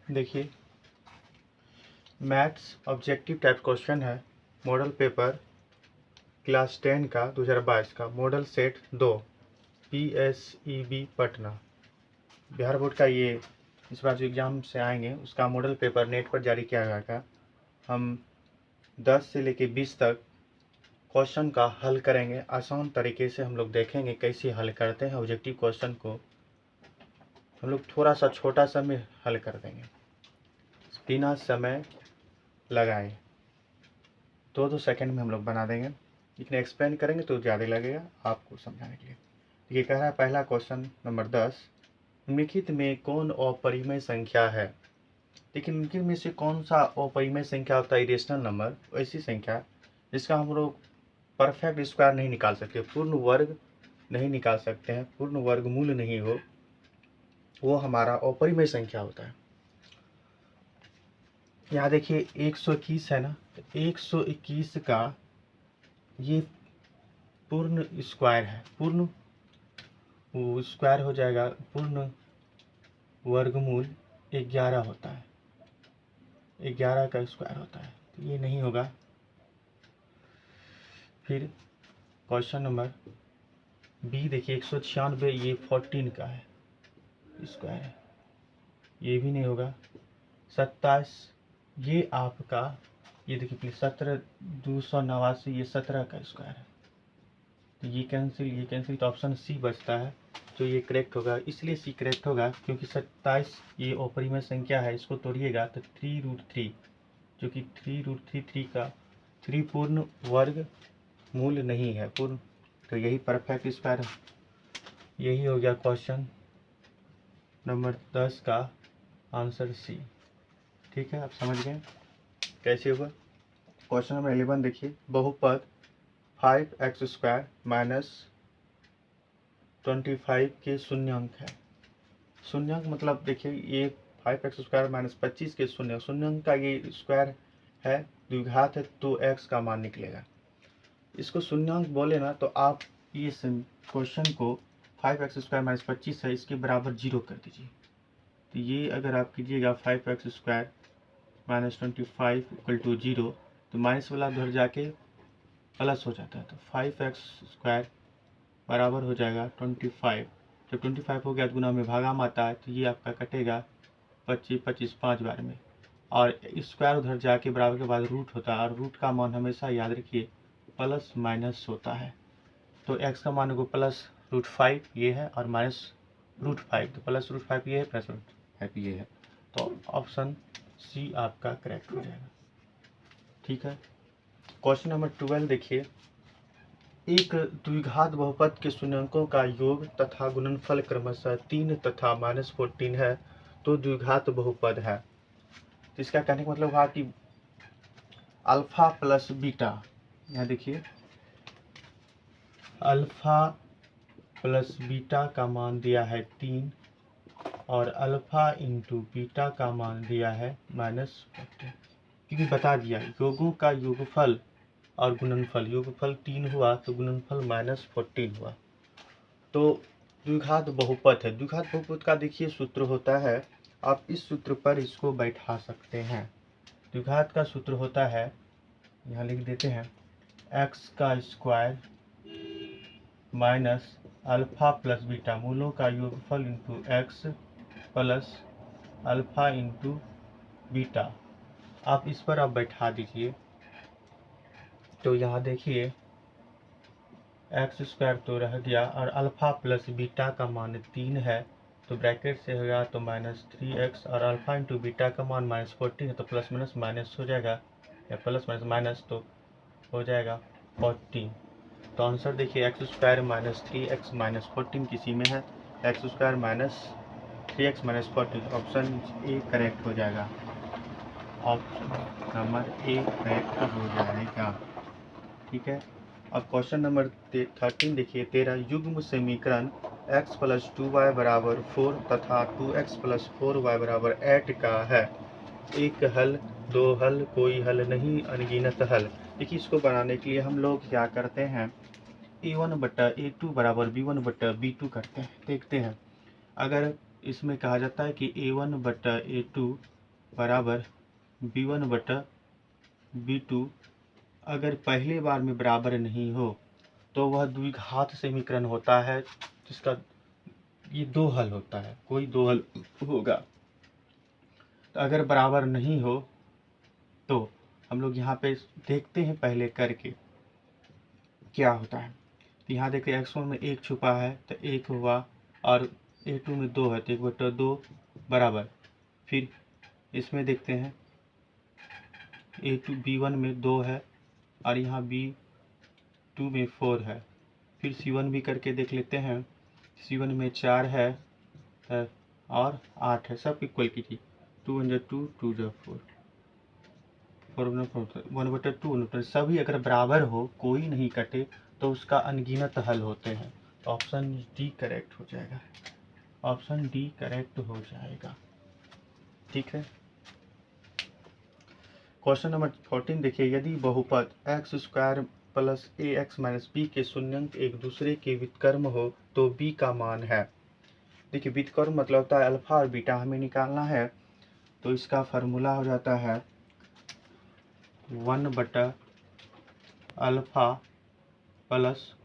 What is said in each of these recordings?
देखिए, maths objective type question है, model paper class 10 का 2022 का, model set 2, PSEB Patna. Bihar board का ये इस बार जो एग्ज़ाम से आएंगे उसका मॉडल पेपर नेट पर जारी किया गया था। हम 10 से लेके 20 तक क्वेश्चन का हल करेंगे। आसान तरीके से हम लोग देखेंगे कैसे हल करते हैं। ऑब्जेक्टिव क्वेश्चन को हम लोग थोड़ा सा छोटा समय हल कर देंगे बिना समय लगाए। 2-2 सेकंड में हम लोग बना देंगे, लेकिन एक्सप्लेन करेंगे तो ज़्यादा लगेगा आपको समझाने के लिए। ये कह रहा है पहला क्वेश्चन नंबर 10, निम्नलिखित में कौन अपरिमेय संख्या है। देखिए, निम्नलिखित में से कौन सा अपरिमेय संख्या होता है, इरेशनल नंबर, ऐसी संख्या जिसका हम लोग परफेक्ट स्क्वायर नहीं निकाल सकते, पूर्ण वर्ग नहीं निकाल सकते हैं, पूर्ण वर्गमूल नहीं हो, वो हमारा अपरिमेय संख्या होता है। यहाँ देखिए 121 है ना, तो 121 का ये पूर्ण स्क्वायर है, पूर्ण वो स्क्वायर हो जाएगा, पूर्ण वर्गमूल 11 होता है, 11 का स्क्वायर होता है, तो ये नहीं होगा। फिर क्वेश्चन नंबर बी देखिए 196, ये 14 का है स्क्वायर है, ये भी नहीं होगा। 27 ये आपका, ये देखिए प्लीज 17, 289 ये 17 का स्क्वायर है, तो ये कैंसिल, तो ऑप्शन सी बचता है, तो ये करेक्ट होगा। इसलिए सी करेक्ट होगा क्योंकि 27 ये अपरिमेय संख्या है, इसको तोड़िएगा तो 3√3, जो कि 3√3 का 3 पूर्ण वर्ग मूल नहीं है पूर्ण, तो यही परफेक्ट स्क्वायर है। यही हो गया क्वेश्चन नंबर 10 का आंसर सी। ठीक है, आप समझ गए कैसे होगा। क्वेश्चन नंबर 11 देखिए, बहुपद 5x² माइनस 25 के शून्यंक है। शून्यंक मतलब देखिए ये 5x² माइनस 25 के शून्यंक का ये स्क्वायर है, द्विघात है, तो x का मान निकलेगा। इसको शून्यंक बोले ना तो आप ये क्वेश्चन को 5x² माइनस 25 है, इसके बराबर 0 कर दीजिए। तो ये अगर आप कीजिएगा 5x² माइनस 25 इक्वल टू 0, तो माइनस वाला उधर जाके प्लस हो जाता है, तो 5x² बराबर हो जाएगा 25। जब 25 हो गया तो गुना में भागाम आता है, तो ये आपका कटेगा 25 5 बार में, और स्क्वायर उधर जाके बराबर के बाद रूट होता है, और रूट का मान हमेशा याद रखिए प्लस माइनस होता है। तो x का मान को +√5 ये है, और -√5, तो +√5 ये है, +√5 ये है, तो ऑप्शन सी आपका करेक्ट हो जाएगा। ठीक है, क्वेश्चन नंबर 12 देखिए, एक द्विघात बहुपद के शून्यंकों का योग तथा गुणनफल क्रमशः 3 तथा -14 है, तो द्विघात बहुपद है। तो इसका कहने का मतलब हुआ कि अल्फा प्लस बीटा, यहाँ देखिए अल्फा प्लस बीटा का मान दिया है 3, और अल्फा इंटू बीटा का मान दिया है -14, क्योंकि बता दिया योगों का योगफल और गुणनफल, योगफल 3 हुआ तो गुणनफल -14 हुआ, तो द्विघात बहुपद है। द्विघात बहुपद का देखिए सूत्र होता है, आप इस सूत्र पर इसको बैठा सकते हैं। द्विघात का सूत्र होता है, यहाँ लिख देते हैं, x का square minus alpha plus beta, मूलों का योगफल into x plus alpha into beta. आप इस पर आप बैठा दीजिए, तो यहाँ देखिए x² तो रह गया, और अल्फा प्लस बीटा का मान 3 है, तो ब्रैकेट से होगा तो -3x, और अल्फा इंटू बीटा का मान -14 है, तो प्लस माइनस माइनस हो जाएगा, या प्लस माइनस माइनस तो हो जाएगा 14। तो आंसर देखिए x² - 3x - 14 किसी में है, x² - 3x - 14, option A correct हो जाएगा, ऑप्शन नंबर ए करेक्ट हो जाएगा। ठीक है, अब क्वेश्चन नंबर 13 देखिए, 13 युग्म समीकरण x + 2y = 4 तथा 2x + 4y = 8 का है। एक हल, दो हल, कोई हल नहीं, अनगिनत हल। देखिए, इसको बनाने के लिए हम लोग क्या करते हैं, a1/a2 = b1/b2 करते हैं। देखते हैं, अगर इसमें कहा जाता है कि a1/a2 बराबर b1/b2 अगर पहली बार में बराबर नहीं हो तो वह द्विघात समीकरण होता है, जिसका ये दो हल होता है, कोई दो हल होगा। तो अगर बराबर नहीं हो तो हम लोग यहाँ पे देखते हैं पहले करके क्या होता है। तो यहाँ देखिए x1 में 1 छुपा है तो 1 हुआ, और a2 में 2 है तो 1/2 बराबर। फिर इसमें देखते हैं a2 b1 में 2 है और यहाँ b2 में 4 है। फिर c1 भी करके देख लेते हैं। c1 में 4 है और 8 है, सब इक्वल कीजिए। 2 2 2 4 1/2 सभी अगर बराबर हो, कोई नहीं कटे, तो उसका अनगिनत हल होते हैं। ऑप्शन डी करेक्ट हो जाएगा, ऑप्शन डी करेक्ट हो जाएगा। ठीक है। क्वेश्चन नंबर 14 देखिए, यदि बहुपद x² plus ax minus b के शून्यंक एक दूसरे के व्युत्क्रम हो तो b का मान है। देखिए व्युत्क्रम मतलब होता है अल्फा और बीटा हमें निकालना है। तो इसका फार्मूला हो जाता है 1/अल्फा प्लस,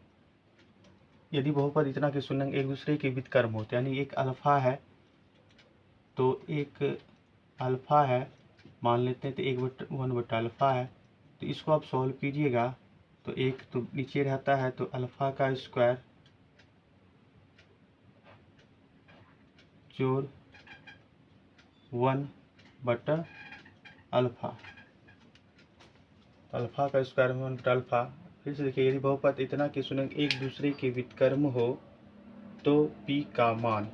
यदि बहुपद इतना के शून्यंक एक दूसरे के व्युत्क्रम होते, यानी एक अल्फा है तो एक अल्फा है मान लेते हैं, तो 1/अल्फा है। तो इसको आप सॉल्व कीजिएगा तो एक तो नीचे रहता है, तो अल्फा का स्क्वायर जोड़ 1/अल्फा, अल्फा का स्क्वायर 1/अल्फा। फिर से देखिए, यदि बहुपद इतना के शून्यंक एक दूसरे के व्युत्क्रम हो तो p का मान,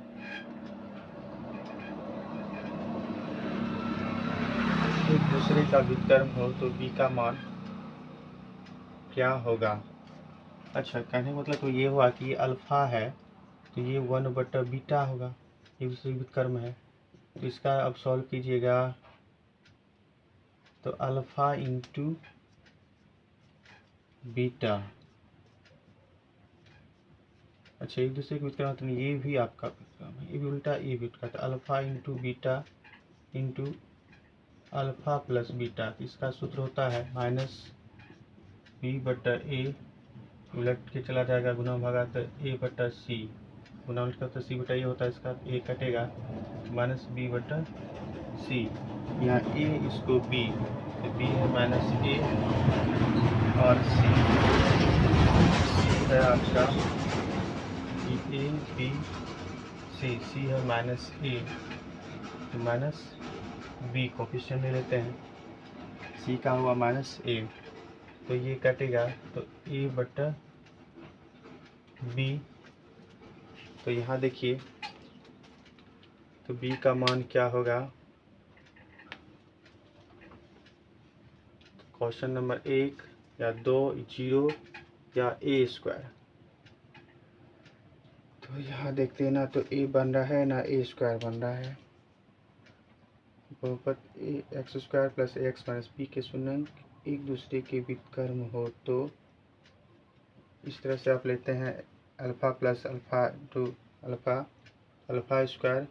एक दूसरे का व्युत्क्रम हो तो b का मान क्या होगा। अच्छा, कहने का मतलब तो ये हुआ कि ये अल्फा है तो ये 1/बीटा होगा, एक दूसरे का व्युत्क्रम है। तो इसका अब सॉल्व कीजिएगा तो अल्फा इंटू बीटा, अच्छा एक दूसरे के व्युत्क्रम तो ये भी आपका व्युत्क्रम है, ये भी उल्टा ये भी उल्टा, तो alpha into beta into alpha plus beta. इसका सूत्र होता है -b/a, उलट के चला जाएगा गुना भागा तो a/c, गुना उलट का तो c/a होता है, इसका a कटेगा -b/c। यहाँ a इसको b, तो b है -a और c है आपका a b c है -a तो -b कोफिशिएंट ले लेते हैं, c का हुआ -a, तो ये कटेगा तो a/b। तो यहाँ देखिए तो b का मान क्या होगा। क्वेश्चन नंबर 1 या 2 0 या a²। तो यहाँ देखते हैं ना, तो a बन रहा है ना a² बन रहा है। बहुपद x² plus ax minus b के शून्यंक एक दूसरे के व्युत्क्रम हो तो इस तरह से आप लेते हैं alpha plus alpha two alpha, alpha square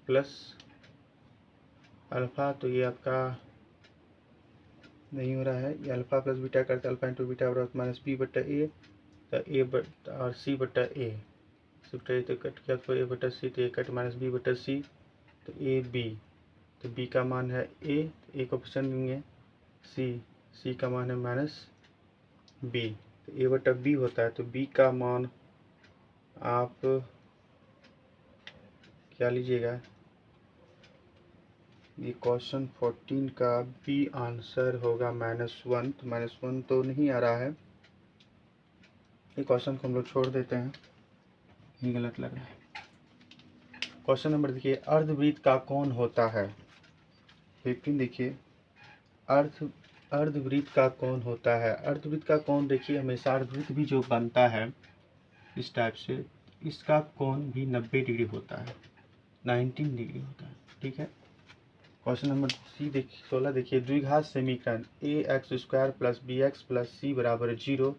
plus alpha, तो ये आपका नहीं हो रहा है, ये अल्फा प्लस बीटा करते अल्फा इंटू बीटा बराबर -b/a, तो a और c/a, c/a तो कट गया तो a/c, तो ये कट -b/c, तो ab, तो b का मान है a, तो a को ऑप्शन देंगे c का मान है -b, तो a/b होता है। तो b का मान आप क्या लीजिएगा, ये क्वेश्चन 14 का बी आंसर होगा -1। तो -1 तो नहीं आ रहा है, ये क्वेश्चन को हम लोग छोड़ देते हैं, ये गलत लग रहा है। क्वेश्चन नंबर देखिए, अर्धवृत्त का कोण होता है 15। देखिए अर्धवृत्त का कोण होता है, अर्धवृत्त का कोण देखिए हमेशा अर्धवृत्त भी जो बनता है इस टाइप से, इसका कोण भी 90 डिग्री होता है, 19 डिग्री होता है। ठीक है। क्वेश्चन नंबर सी देखिए 16 देखिए, द्विघात समीकरण ax² plus bx plus c बराबर 0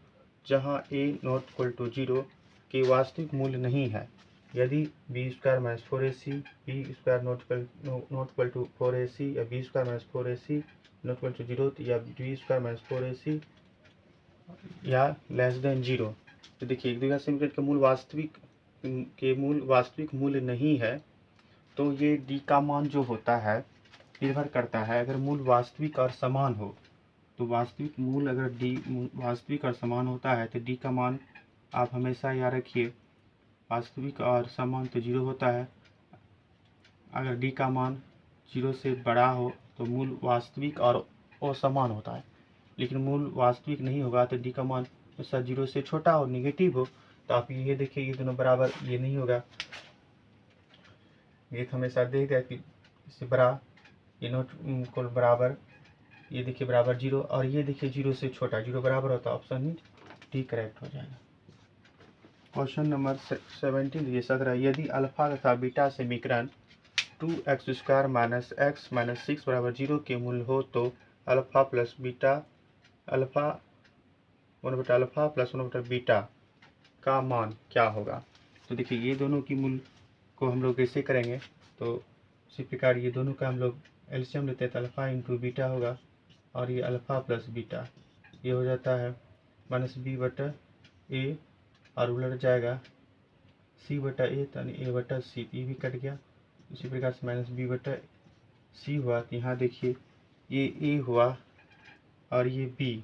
जहाँ a ≠ 0 के वास्तविक मूल्य नहीं है। यदि B square minus 4ac B square not equal to 4ac या B square minus 4ac not equal to 0 या बी स्क्वायर माइनस 4ac या लेस देन 0। तो देखिए एक द्विघात समीकरण के मूल वास्तविक मूल्य नहीं है, तो ये डी का मान जो होता है निर्भर करता है, अगर मूल वास्तविक और समान हो तो वास्तविक मूल अगर डी वास्तविक और समान होता है तो डी का मान आप हमेशा याद रखिए, वास्तविक और समान तो 0 होता है। अगर डी का मान 0 से बड़ा हो तो मूल वास्तविक और असमान होता है, लेकिन मूल वास्तविक नहीं होगा तो डी का मान हमेशा 0 से छोटा और निगेटिव हो। तो आप ये देखिए ये दोनों बराबर ये नहीं होगा, ये तो हमेशा देगा कि इससे बड़ा, ये नॉट इक्वल बराबर, ये देखिए बराबर 0 और ये देखिए 0 से छोटा, 0 बराबर होता है, ऑप्शन डी करेक्ट हो जाएगा। क्वेश्चन नंबर 17 ये 17, यदि अल्फा तथा बीटा समीकरण 2x² माइनस x माइनस 6 बराबर 0 के मूल हो तो अल्फा प्लस बीटा अल्फा 1/अल्फा प्लस 1/बीटा का मान क्या होगा। तो देखिए ये दोनों की मूल को हम लोग कैसे करेंगे, तो इसी प्रकार ये दोनों का हम लोग एलसीएम लेते हैं तो अल्फा इंटू बीटा होगा और ये अल्फा प्लस बीटा ये हो जाता है -b/a और उलट जाएगा c/a तो a/c, ये भी कट गया। इसी प्रकार से -b/c हुआ, तो यहाँ देखिए ये a हुआ और ये b,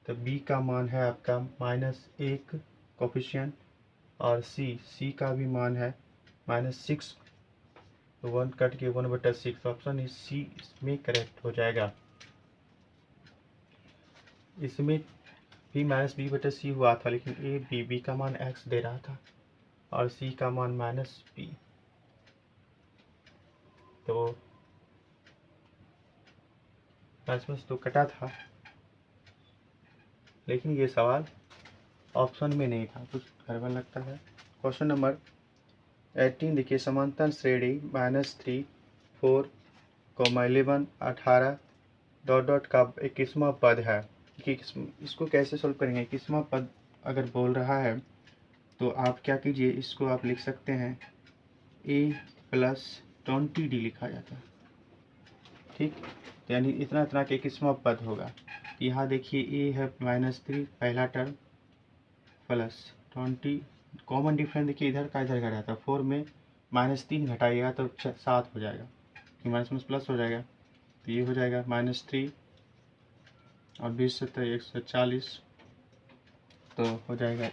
तो b का मान है आपका -1 कोफिशिएंट और c का भी मान है -6, तो 1 कट के 1/6, ऑप्शन सी इसमें करेक्ट हो जाएगा। इसमें भी -b/c हुआ था, लेकिन b का मान x दे रहा था और c का मान -b, तो इसमें तो कटा था, लेकिन ये सवाल ऑप्शन में नहीं था, कुछ गड़बड़ लगता है। क्वेश्चन नंबर 18 देखिए, समांतर श्रेणी -3 4 11 18 डॉट डॉट का 21वां पद है कि इसको कैसे सोल्व करेंगे। 21वां पद अगर बोल रहा है तो आप क्या कीजिए, इसको आप लिख सकते हैं a + 20d लिखा जाता है, ठीक, तो यानी इतना इतना के 21वां पद होगा। यहाँ देखिए a है -3 पहला टर्म प्लस 20, कॉमन डिफरेंस देखिए इधर का इधर घटा था, 4 में -3 घटाइएगा तो 7 हो जाएगा, कि माइनस में प्लस हो जाएगा, तो ये हो जाएगा -3 और 20 से 140, तो हो जाएगा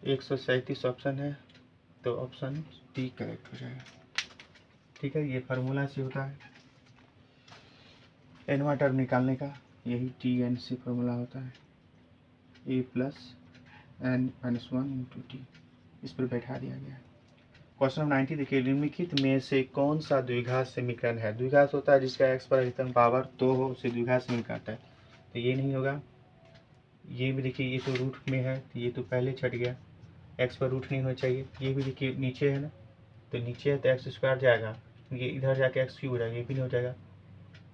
137 ऑप्शन है, तो ऑप्शन डी करेक्ट हो जाएगा। ठीक है, ये फार्मूला से होता है एनवा टर्म निकालने का, यही TN से फार्मूला होता है, a + n - 1 × t, इस पर बैठा दिया गया है। क्वेश्चन नंबर 90 देखिए, निम्नलिखित में से कौन सा द्विघात समीकरण है। द्विघात होता है जिसका x पर अधिकतम पावर 2 हो, उसे द्विघात समीकरण कहता है, तो ये नहीं होगा। ये भी देखिए ये तो रूट में है, तो ये तो पहले छट गया, x पर रूट नहीं होना चाहिए। ये भी देखिए नीचे है ना, तो नीचे है तो x² जाएगा, ये इधर जाके x³ हो जाएगा, ये भी नहीं हो जाएगा।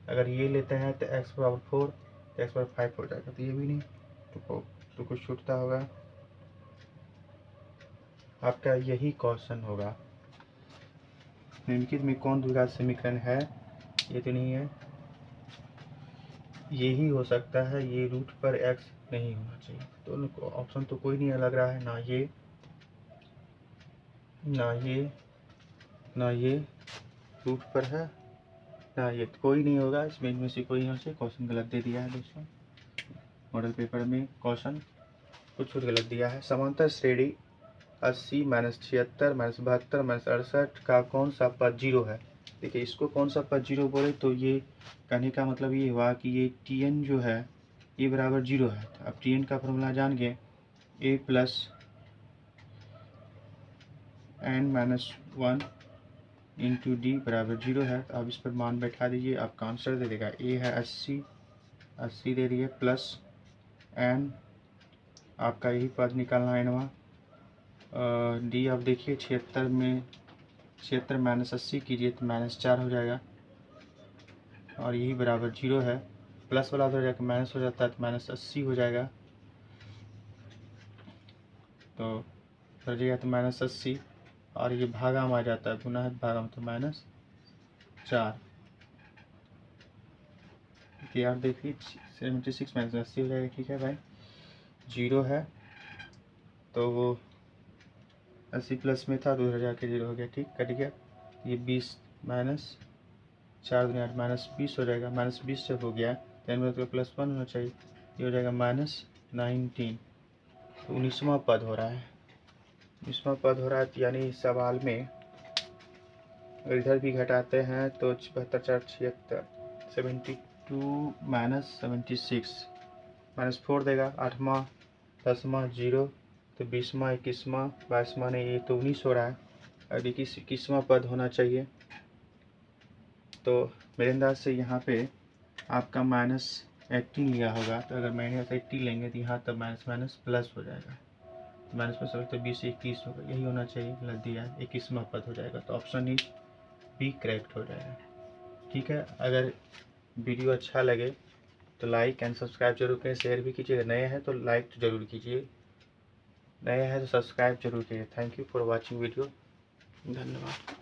अगर ये लेते हैं तो x = 4 तो x = 5 हो जाएगा, तो ये भी नहीं, तो कुछ छूटता होगा। आपका यही क्वेश्चन होगा, निम्नलिखित में कौन द्विघात समीकरण है, ये तो नहीं है, यही हो सकता है, ये रूट पर x नहीं होना चाहिए, तो ऑप्शन तो कोई नहीं लग रहा है, ना ये ना ये रूट पर है, ना ये, कोई नहीं होगा, इसमें इनमें से कोई नहीं से क्वेश्चन गलत दे दिया है दोस्तों, मॉडल पेपर में क्वेश्चन कुछ गलत दिया है। समांतर श्रेणी 80 - 76 - 72 - 68 का कौन सा पद 0 है। देखिए इसको कौन सा पद 0 बोले, तो ये कहने का मतलब ये हुआ कि ये TN जो है ये बराबर 0 है। तो अब TN का फॉर्मूला जान गए, a + n - 1 × d बराबर 0 है। तो अब इस पर मान बैठा दीजिए, आपका आंसर दे देगा, a है 80 दे दिए प्लस n, आपका यही पद निकालना है नवा, डी अब देखिए 76 में 76 - 80 कीजिए तो -4 हो जाएगा और यही बराबर 0 है, प्लस वाला उधर जाकर माइनस हो जाता है तो -80 हो जाएगा। तो रजिएगा तो -80 और ये भागा में आ जाता है, गुना है भागा में तो -4 यार देखिए 76 -80 हो जाएगा। ठीक है भाई, 0 है तो वो 80 प्लस में था, 2000 के 0 हो गया। ठीक, कट गया। ये 20 -4 दूनी 8 -20 हो जाएगा। -20 जब हो गया तो इनमें तो +1 होना चाहिए, ये हो जाएगा -19। तो 19वां पद हो रहा है, 19वां पद हो रहा है। यानी सवाल में अगर इधर भी घटाते हैं तो 72 4 76 72 -76 -4 देगा। 8वां 10वां 0 तो 20वां 21वां 22वां नहीं, ये तो 19 हो रहा है। अब 21वां पद होना चाहिए। तो मेरे अंदाज से यहाँ पे आपका -18 लिया होगा, तो अगर -80 लेंगे तो यहाँ तब माइनस प्लस हो जाएगा। माइनस प्लस होगा तो 20 21 होगा, यही होना चाहिए। गलत दिया है, 21वां पद हो जाएगा। तो ऑप्शन ही बी करेक्ट हो जाएगा। ठीक है, अगर वीडियो अच्छा लगे तो लाइक एंड सब्सक्राइब जरूर करें, शेयर भी कीजिए। नए हैं तो लाइक तो जरूर कीजिए, नए हैं तो सब्सक्राइब जरूर कीजिए। Thank you for watching video, धन्यवाद।